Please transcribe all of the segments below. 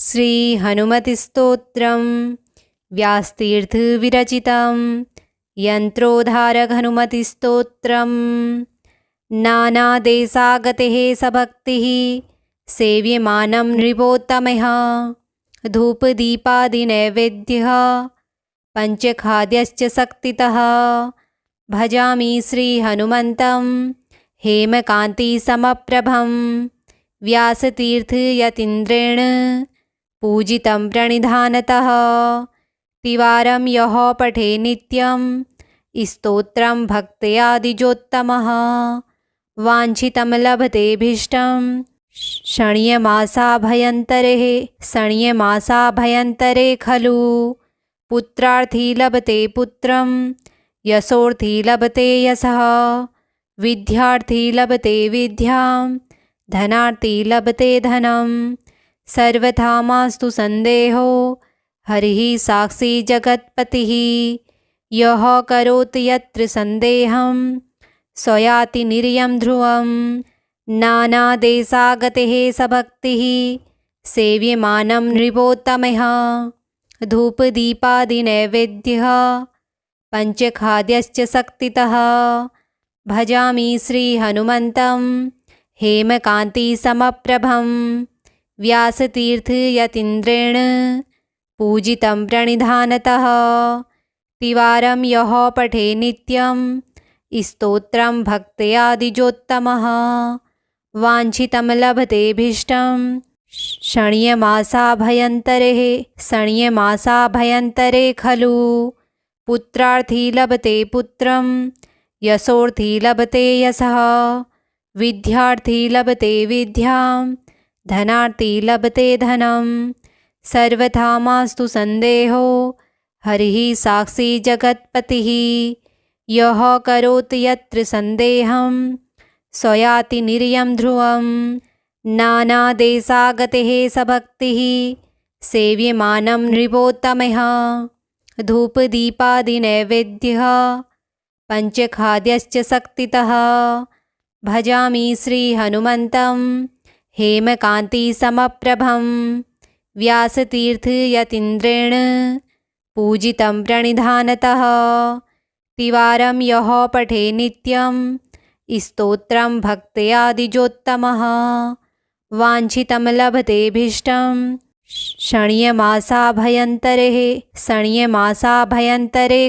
श्री हनुमतिस्तोत्रं व्यासतीर्थविरचितं यन्त्रोद्धारक हनुमतिस्तोत्रम् नानादेशागतेः सभक्तिः सेव्यमानं नृपोत्तमः धूपदीपादिनैवेद्यः पञ्चखाद्यश्च शक्तितः भजामि श्रीहनुमन्तं हेमकान्तिसमप्रभं व्यासतीर्थयतीन्द्रेण पूजितं प्रणिधानतः तिवारं यः पठे नित्यं स्तोत्रं भक्त्यादिजोत्तमः वाञ्छितं लभतेऽभीष्टं शण्यमासाभयन्तरे खलु पुत्रार्थी लभते पुत्रं यशोर्थी लभते यशः विद्यार्थी लभते विद्यां धनार्थी लभते धनं सर्वथा मास्तु सन्देहो हरिः साक्षी जगत्पतिः यः करोति यत्र सन्देहं स याति निर्यं ध्रुवं नानादेशागतेः सभक्तिः सेव्यमानं नृपोत्तमः धूपदीपादिनैवेद्यः पञ्चखाद्यश्च शक्तितः भजामि श्रीहनुमन्तं हेमकान्तिसमप्रभं व्यासतीर्थयतीन्द्रेण पूजितं प्रणिधानतः तिवारं यः पठे नित्यं स्तोत्रं भक्त्यादिजोत्तमः वाञ्छितं लभतेऽभीष्टं शण्यमासाभयन्तरे खलु पुत्रार्थी लभते पुत्रं यशोर्थी लभते यशः विद्यार्थी लभते विद्यां धनार्थी लभते धनं सर्वथा मास्तु सन्देहो हरिः साक्षी जगत्पतिः यः करोति यत्र सन्देहं स याति निर्यं ध्रुवं नानादेशागतेः सभक्तिः सेव्यमानं नृपोत्तमः धूपदीपादिनैवेद्यः पञ्चखाद्यश्च शक्तितः भजामि श्रीहनुमन्तं हेमकान्तिसमप्रभं व्यासतीर्थयतीन्द्रेण पूजितं प्रणिधानतः तिवारं यः पठे नित्यं स्तोत्रं भक्त्यादिजोत्तमः वाञ्छितं लभतेऽभीष्टं शण्यमासाभयन्तरे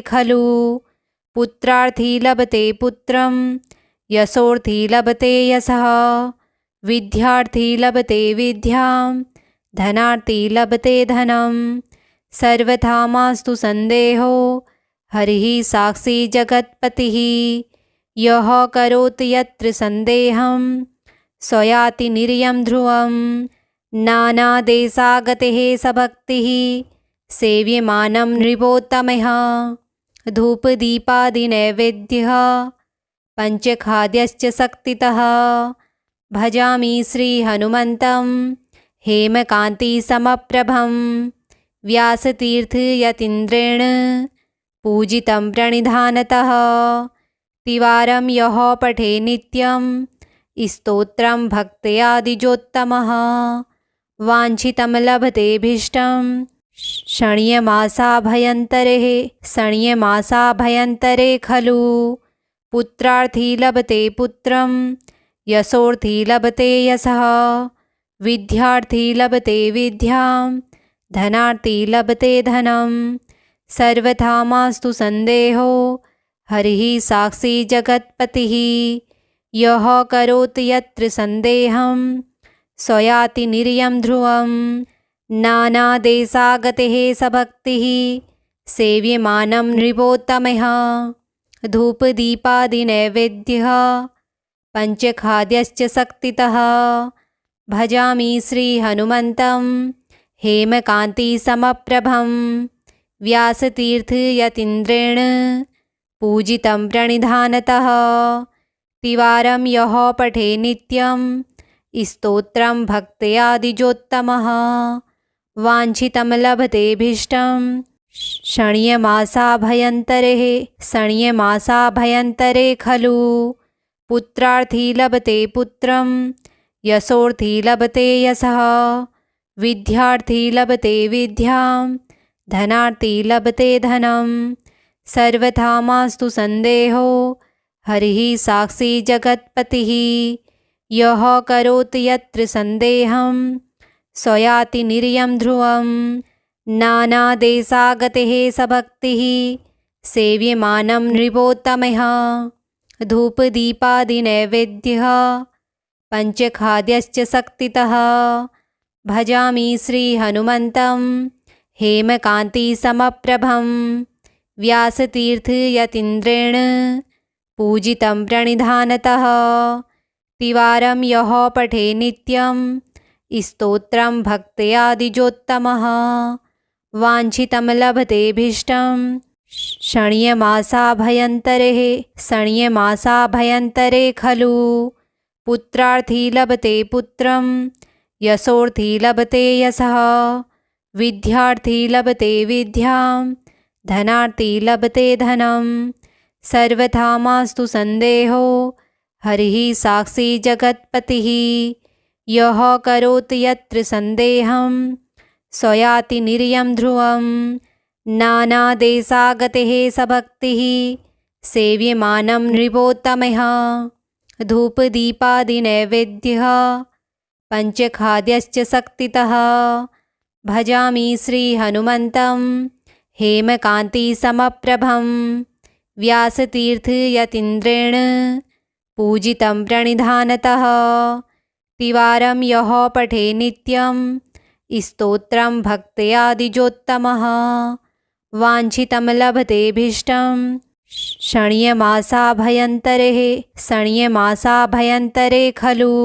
खलु पुत्रार्थी लभते पुत्रं यशोर्थी लभते यशः विद्यार्थी लभते विद्यां धनार्थी लभते धनं सर्वथा मास्तु सन्देहो हरिः साक्षी जगत्पतिः यः करोति यत्र सन्देहं स याति निर्यं ध्रुवं नानादेशागतेः सभक्तिः सेव्यमानं नृपोत्तमः धूपदीपादिनैवेद्यः पञ्चखाद्यश्च शक्तितः भजामि श्रीहनुमन्तं हेमकान्तिसमप्रभं व्यासतीर्थयतीन्द्रेण पूजितं प्रणिधानतः तिवारं यः पठे नित्यं स्तोत्रं भक्त्यादिजोत्तमः वाञ्छितं लभतेऽभीष्टं शण्यमासाभयन्तरे खलु पुत्रार्थी लभते पुत्रं यशोर्थी लभते यशः विद्यार्थी लभते विद्यां धनार्थी लभते धनं सर्वथा मास्तु सन्देहो हरिः साक्षी जगत्पतिः यः करोति यत्र सन्देहं स याति निर्यं ध्रुवं नानादेशागतेः सभक्तिः सेव्यमानं नृपोत्तमः धूपदीपादिनैवेद्यः पञ्चखाद्यश्च शक्तितः भजामि श्रीहनुमन्तं हेमकान्तिसमप्रभं व्यासतीर्थयतीन्द्रेण पूजितं प्रणिधानतः तिवारं यः पठे नित्यं स्तोत्रं भक्त्यादिजोत्तमः वाञ्छितं लभतेऽभीष्टं शण्यमासाभयन्तरे खलु पुत्रार्थी लभते पुत्रं यशोर्थी लभते यशः विद्यार्थी लभते विद्यां धनार्थी लभते धनं सर्वथा मास्तु संदेहो हरिः साक्षी जगत्पतिः यः करोति यत्र संदेहं स याति निर्यं ध्रुवं नानादेशागतिः स भक्तिः सेव्यमानं नृपोत्तमः धूपदीपादिनैवेद्यः पञ्चखाद्यश्च शक्तितः भजामि श्रीहनुमन्तं हेमकान्तिसमप्रभं व्यासतीर्थयतीन्द्रेण पूजितं प्रणिधानतः तिवारं यः पठे नित्यं स्तोत्रं भक्त्या द्विजोत्तमः वाञ्छितं लभतेऽभीष्टं शण्यमासाभयन्तरे खलु पुत्रार्थी लभते पुत्रं यशोर्थी लभते यशः विद्यार्थी लभते विद्यां धनार्थी लभते धनं सर्वथा मास्तु संदेहो हरिः साक्षी जगत्पतिः यः करोति यत्र संदेहं स याति निर्यं ध्रुवं नानादेशागतिः स भक्तिः सेव्यमानं नृपोत्तमः धूपदीपादिनैवेद्यः पञ्चखाद्यश्च शक्तितः भजामि श्रीहनुमन्तं हेमकान्तिसमप्रभं व्यासतीर्थयतीन्द्रेण पूजितं प्रणिधानतः तिवारं यः पठे नित्यं स्तोत्रं भक्त्या द्विजोत्तमः वाञ्छितं लभतेऽभीष्टं शण्यमासाभयन्तरे खलु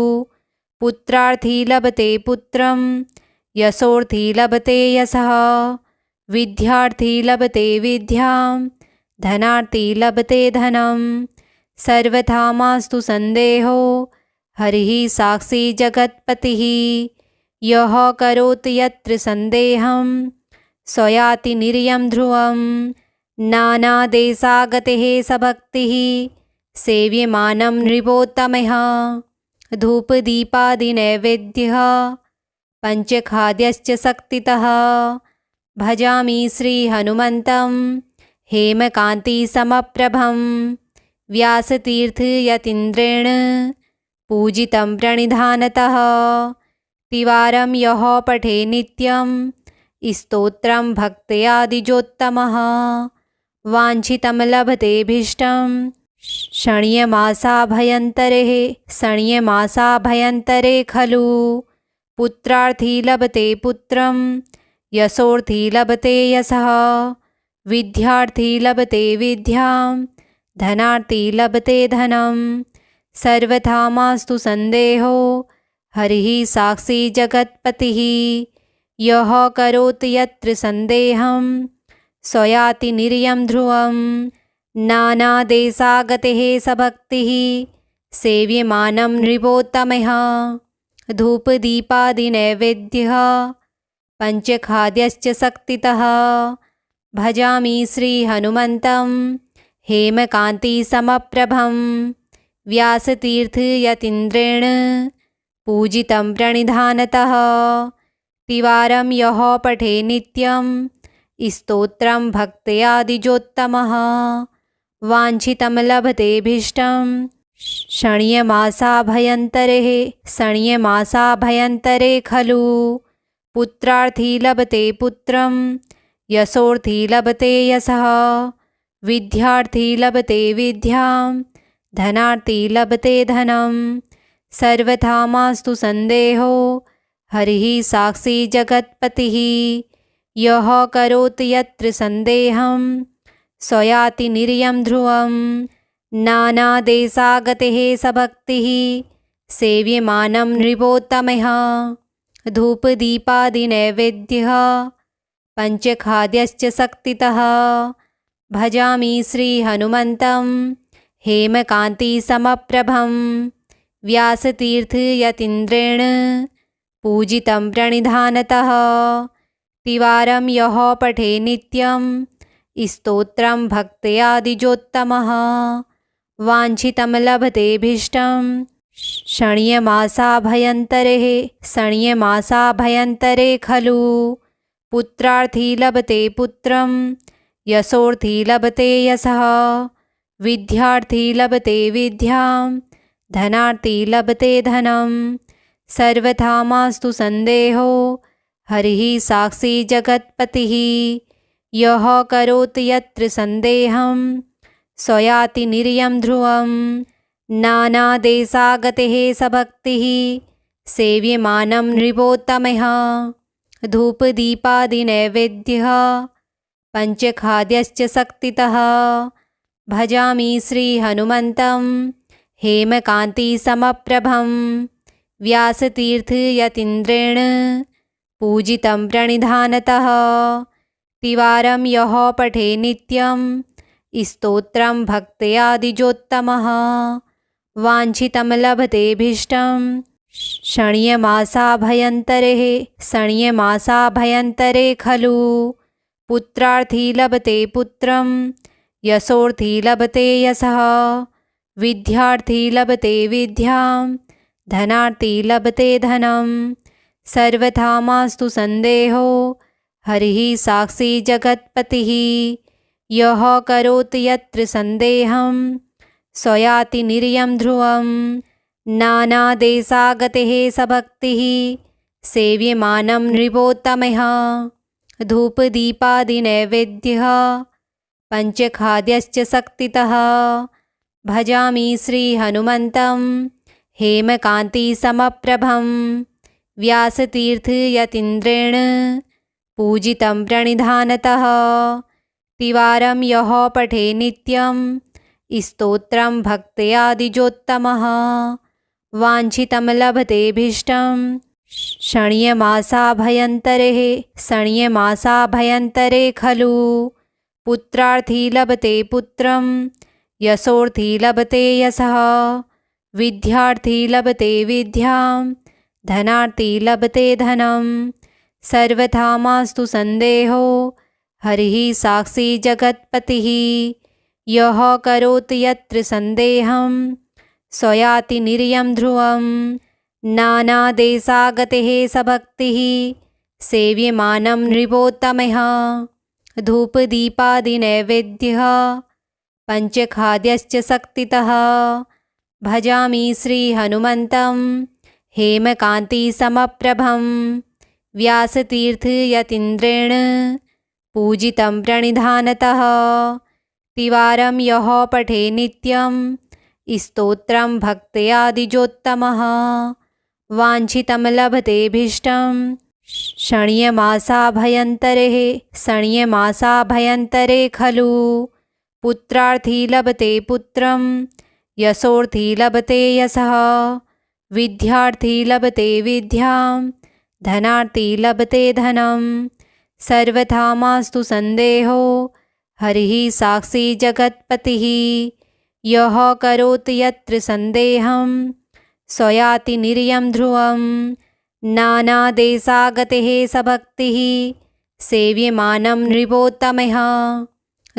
पुत्रार्थी लभते पुत्रं यशोर्थी लभते यशः विद्यार्थी लभते विद्यां धनार्थी लभते धनं सर्वथा मास्तु संदेहो हरिः साक्षी जगत्पतिः यः करोति यत्र संदेहं स याति निर्यं ध्रुवं नानादेशागतिः स भक्तिः सेव्यमानं नृपोत्तमः धूपदीपादिनैवेद्यः पञ्चखाद्यश्च शक्तितः भजामि श्रीहनुमन्तं हेमकान्तिसमप्रभं व्यासतीर्थयतीन्द्रेण पूजितं प्रणिधानतः तिवारं यः पठे नित्यं स्तोत्रं भक्त्या द्विजोत्तमः वाञ्छितं लभतेऽभीष्टं शण्यमासाभयन्तरे खलु पुत्रार्थी लभते पुत्रं यशोर्थी लभते यशः विद्यार्थी लभते विद्यां धनार्थी लभते धनं सर्वथा मास्तु संदेहो हरिः साक्षी जगत्पतिः यः करोति यत्र संदेहं स याति निर्यं ध्रुवं नानादेशागतिः स भक्तिः सेव्यमानं नृपोत्तमः धूपदीपादिनैवेद्यः पञ्चखाद्यश्च शक्तितः भजामि श्रीहनुमन्तं हेमकान्तिसमप्रभं व्यासतीर्थयतीन्द्रेण पूजितं प्रणिधानतः तिवारं यः पठे नित्यं स्तोत्रं भक्त्या द्विजोत्तमः वाञ्छितं लभतेऽभीष्टं शण्यमासाभयन्तरे खलु पुत्रार्थी लभते पुत्रं यशोर्थी लभते यशः विद्यार्थी लभते विद्यां धनार्थी लभते धनं सर्वथा मास्तु संदेहो हरिः साक्षी जगत्पतिः यः करोति यत्र संदेहं स याति निर्यं ध्रुवं नानादेशागतिः स भक्तिः सेव्यमानं नृपोत्तमः धूपदीपादिनैवेद्यः पञ्चखाद्यश्च शक्तितः भजामि श्रीहनुमन्तं हेमकान्तिसमप्रभं व्यासतीर्थयतीन्द्रेण पूजितं प्रणिधानतः तिवारं यः पठे नित्यं स्तोत्रं भक्त्या द्विजोत्तमः वाञ्छितं लभतेऽभीष्टं शण्यमासाभयन्तरे खलु पुत्रार्थी लभते पुत्रं यशोर्थी लभते यशः विद्यार्थी लभते विद्यां धनार्थी लभते धनं सर्वथा मास्तु संदेहो हरिः साक्षी जगत्पतिः यः करोति यत्र संदेहं स याति निर्यं ध्रुवं नानादेशागतिः सभक्तिः सेव्यमानं नृपोत्तमः धूपदीपादिनैवेद्यः पञ्चखाद्यश्च शक्तितः भजामि श्रीहनुमन्तं हेमकान्तिसमप्रभं व्यासतीर्थयतीन्द्रेण पूजितं प्रणिधानतः तिवारं यः पठे नित्यं स्तोत्रं भक्त्यादिजोत्तमः वाञ्छितं लभतेऽभीष्टं शण्यमासाभयन्तरे खलु पुत्रार्थी लभते पुत्रं यशोर्थी लभते यशः विद्यार्थी लभते विद्यां धनार्थी लभते धनं सर्वथा मास्तु संदेहो हरिः साक्षी जगत्पतिः यः करोति यत्र संदेहं स याति निर्यं ध्रुवं नानादेशागतिः सभक्तिः सेव्यमानं नृपोत्तमः धूपदीपादिनैवेद्यः पञ्चखाद्यश्च शक्तितः भजामि श्रीहनुमन्तं हेमकान्तिसमप्रभं व्यासतीर्थयतीन्द्रेण पूजितं प्रणिधानतः तिवारं यः पठे नित्यं स्तोत्रं भक्त्यादिजोत्तमः वाञ्छितं लभतेऽभीष्टं शण्यमासाभयन्तरे खलु पुत्रार्थी लभते पुत्रं यशोर्थी लभते यशः विद्यार्थी लभते विद्यां धनार्थी लभते धनं सर्वथा मास्तु संदेहो हरिः साक्षी जगत्पतिः यः करोति यत्र संदेहं स याति निर्यं ध्रुवं नानादेशागतिः सभक्तिः सेव्यमानं नृपोत्तमः धूपदीपादिनैवेद्यः पञ्चखाद्यश्च शक्तितः भजामि श्रीहनुमन्तं हेमकान्तिसमप्रभं व्यासतीर्थयतीन्द्रेण पूजितं प्रणिधानतः तिवारं यः पठे नित्यं स्तोत्रं भक्त्यादिजोत्तमः वाञ्छितं लभतेऽभीष्टं शण्यमासाभयन्तरे खलु पुत्रार्थी लभते पुत्रं यशोर्थी लभते यशः विद्यार्थी लभते विद्यां धनार्थी लभते धनं सर्वथा मास्तु संदेहो हरिः साक्षी जगत्पतिः यः करोति यत्र संदेहं स याति निर्यं ध्रुवं नानादेशागतिः सभक्तिः सेव्यमानं नृपोत्तमः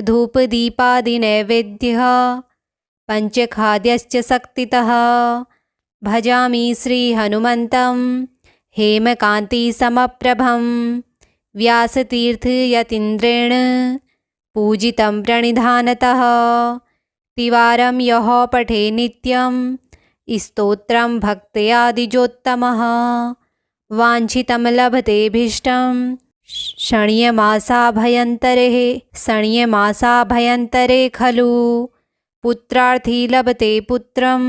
धूपदीपादिनैवेद्यः पञ्चखाद्यश्च शक्तितः भजामि श्रीहनुमन्तं हेमकान्तिसमप्रभं व्यासतीर्थयतीन्द्रेण पूजितं प्रणिधानतः तिवारं यः पठे नित्यं स्तोत्रं भक्त्यादिजोत्तमः वाञ्छितं लभतेऽभीष्टं शण्यमासाभयन्तरे खलु पुत्रार्थी लभते पुत्रं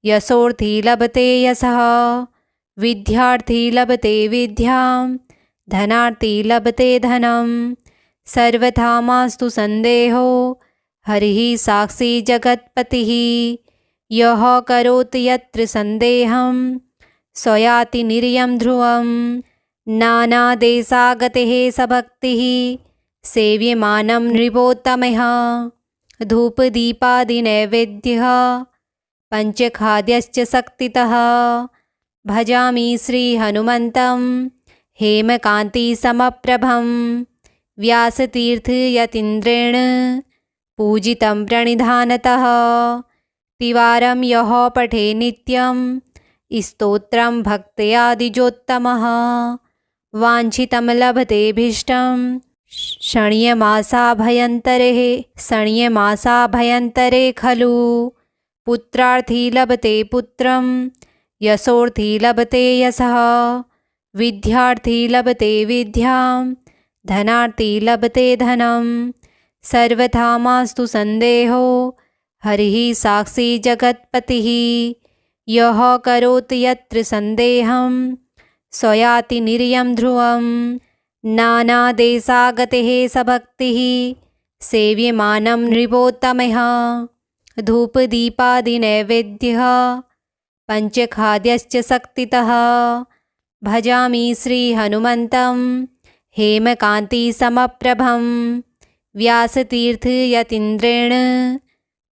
यशोर्थी लभते यशः विद्यार्थी लभते विद्यां धनार्थी लभते धनं सर्वथा मास्तु संदेहो हरिः साक्षी जगत्पतिः यः करोति यत्र संदेहं स याति निर्यं ध्रुवं नानादेशागतिः सभक्तिः सेव्यमानं नृपोत्तमः धूपदीपादिनैवेद्यः पञ्चखाद्यश्च शक्तितः भजामि श्रीहनुमन्तं हेमकान्तिसमप्रभं व्यासतीर्थयतीन्द्रेण पूजितं प्रणिधानतः तिवारं यः पठे नित्यं स्तोत्रं भक्त्या द्विजोत्तमः वाञ्छितं लभतेऽभीष्टं शण्यमासाभयन्तरे खलु पुत्रार्थी लभते पुत्रं यशोर्थी लभते यशः विद्यार्थी लभते विद्यां धनार्थी लभते धनं सर्वथा मास्तु संदेहो हरिः साक्षी जगत्पतिः यः करोति यत्र संदेहं स याति निर्यं ध्रुवं नानादेशागतः स भक्तिः सेव्यमानं नृपोत्तमः धूपदीपादिनैवेद्यः पञ्चखाद्यश्च शक्तितः भजामि श्रीहनुमन्तं हेमकान्तिसमप्रभं व्यासतीर्थयतीन्द्रेण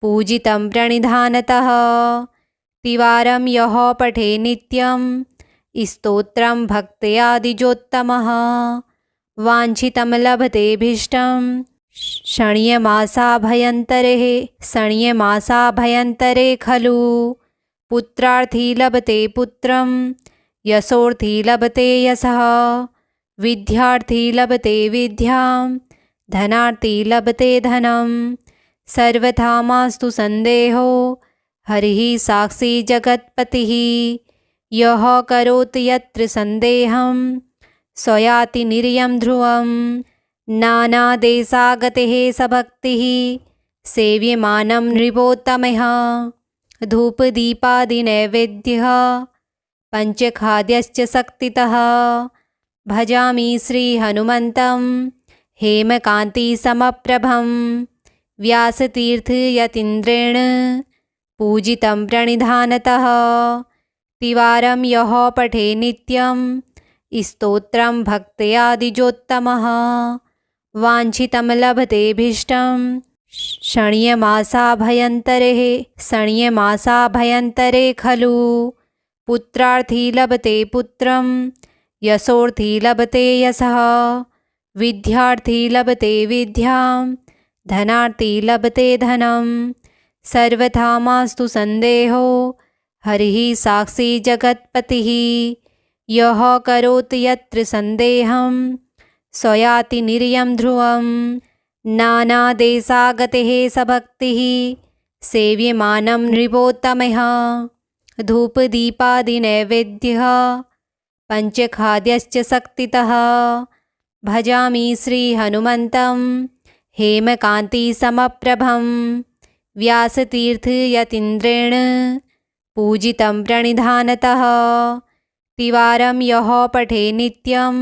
पूजितं प्रणिधानतः तिवारं यः पठे नित्यं स्तोत्रं भक्त्या द्विजोत्तमः वाञ्छितं लभतेऽभीष्टं शण्यमासाभयन्तरे खलु पुत्रार्थी लभते पुत्रं यशोर्थी लभते यशः विद्यार्थी लभते विद्यां धनार्थी लभते धनं सर्वथा मास्तु संदेहो हरिः साक्षी जगत्पतिः यः करोति यत्र संदेहं स याति निर्यं ध्रुवं नानादेशागतः स भक्तिः सेव्यमानं नृपोत्तमः धूपदीपादिनैवेद्यः पञ्चखाद्यश्च शक्तितः भजामि श्रीहनुमन्तं हेमकान्तिसमप्रभं व्यासतीर्थयतीन्द्रेण पूजितं प्रणिधानतः तिवारं यः पठे नित्यं स्तोत्रं भक्त्या द्विजोत्तमः वाञ्छितं लभतेऽभीष्टं शण्यमासाभयन्तरे खलु पुत्रार्थी लभते पुत्रं यशोर्थी लभते यशः विद्यार्थी लभते विद्यां धनार्थी लभते धनं सर्वथा मास्तु संदेहो हरिः साक्षी जगत्पतिः यः करोति यत्र संदेहं स याति निर्यं ध्रुवं नानादेशागतः स भक्तिः सेव्यमानं नृपोत्तमः धूपदीपादिनैवेद्यः पञ्चखाद्यश्च शक्तितः भजामि श्रीहनुमन्तं हेमकान्तिसमप्रभं व्यासतीर्थयतीन्द्रेण पूजितं प्रणिधानतः तिवारं यः पठे नित्यं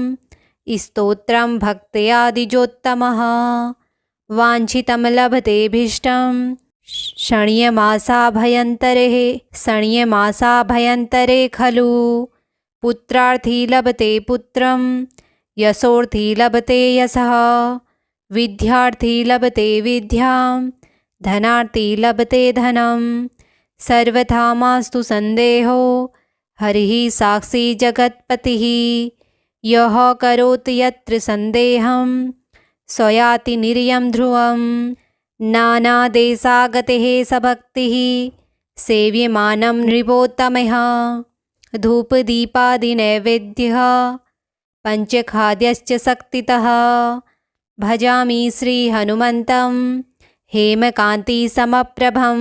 स्तोत्रं भक्त्या द्विजोत्तमः वाञ्छितं लभतेऽभीष्टं शण्यमासाभयन्तरे खलु पुत्रार्थी लभते पुत्रं यशोर्थी लभते यशः विद्यार्थी लभते विद्यां धनार्थी लभते धनं सर्वथा मास्तु संदेहो हरिः साक्षी जगत्पतिः यः करोति यत्र संदेहं स याति निर्यं ध्रुवं नानादेशागतः स भक्तिः सेव्यमानं नृपोत्तमः धूपदीपादिनैवेद्यः पञ्चखाद्यश्च शक्तितः भजामि श्रीहनुमन्तं हेमकान्तिसमप्रभं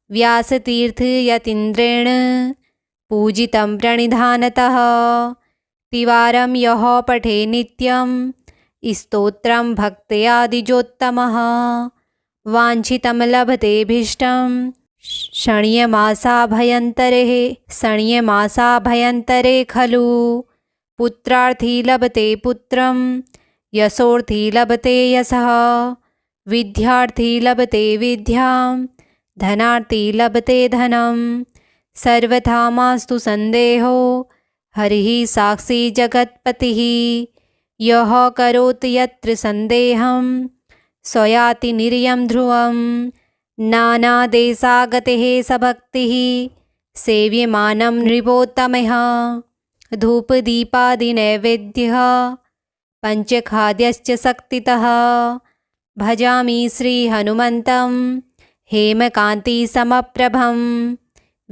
व्यासतीर्थयतीन्द्रेण पूजितं प्रणिधानतः तिवारं यः पठे नित्यं स्तोत्रं भक्त्या द्विजोत्तमः वाञ्छितं लभतेऽभीष्टं शण्यमासाभयन्तरे खलु पुत्रार्थी लभते पुत्रं यशोर्थी लभते यशः विद्यार्थी लभते विद्यां धनार्थी लभते धनं सर्वथा मास्तु संदेहो हरिः साक्षी जगत्पतिः यः करोति यत्र संदेहं स याति निर्यं ध्रुवं नानादेशागतः स भक्तिः सेव्यमानं नृपोत्तमः धूपदीपादिनैवेद्यः पञ्चखाद्यश्च शक्तितः भजामि श्रीहनुमन्तं हेमकान्तिसमप्रभं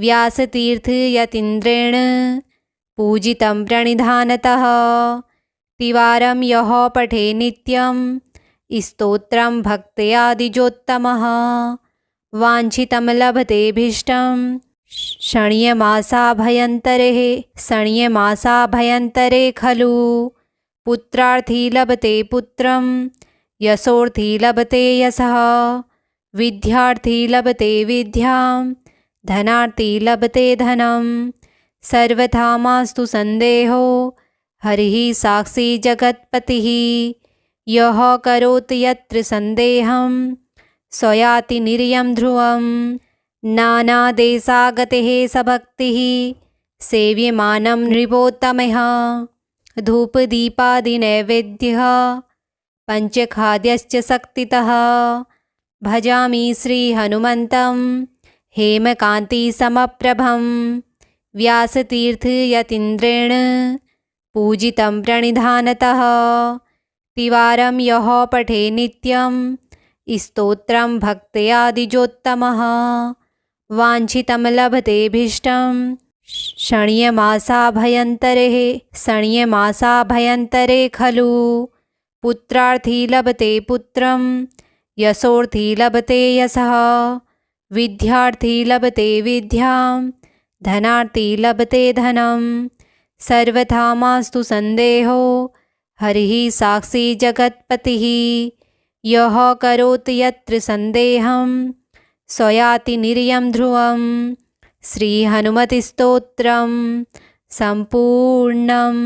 व्यासतीर्थयतीन्द्रेण पूजितं प्रणिधानतः तिवारं यः पठे नित्यं स्तोत्रं भक्त्या द्विजोत्तमः वाञ्छितं लभतेऽभीष्टं शण्यमासाभयन्तरे खलु पुत्रार्थी लभते पुत्रं यशोर्थी लभते यशः विद्यार्थी लभते विद्यां धनार्थी लभते धनं सर्वथा मास्तु सन्देहो हरिः साक्षी जगत्पतिः यः करोति यत्र सन्देहं स याति निर्यं ध्रुवं नानादेशागतः स भक्तिः सेव्यमानं नृपोत्तमः धूपदीपादिनैवेद्यः पञ्चखाद्यश्च शक्तितः भजामि श्रीहनुमन्तं हेमकान्तिसमप्रभं व्यासतीर्थयतीन्द्रेण पूजितं प्रणिधानतः तिवारं यः पठे नित्यं स्तोत्रं भक्त्या द्विजोत्तमः वाञ्छितं लभतेऽभीष्टं शण्यमासाभयन्तरे खलु पुत्रार्थी लभते पुत्रं यशोर्थी लभते यशः विद्यार्थी लभते विद्यां धनार्थी लभते धनं सर्वथा मास्तु सन्देहो हरिः साक्षी जगत्पतिः यः करोति यत्र सन्देहं स याति निर्यं ध्रुवं श्रीहनुमतिस्तोत्रं सम्पूर्णम्।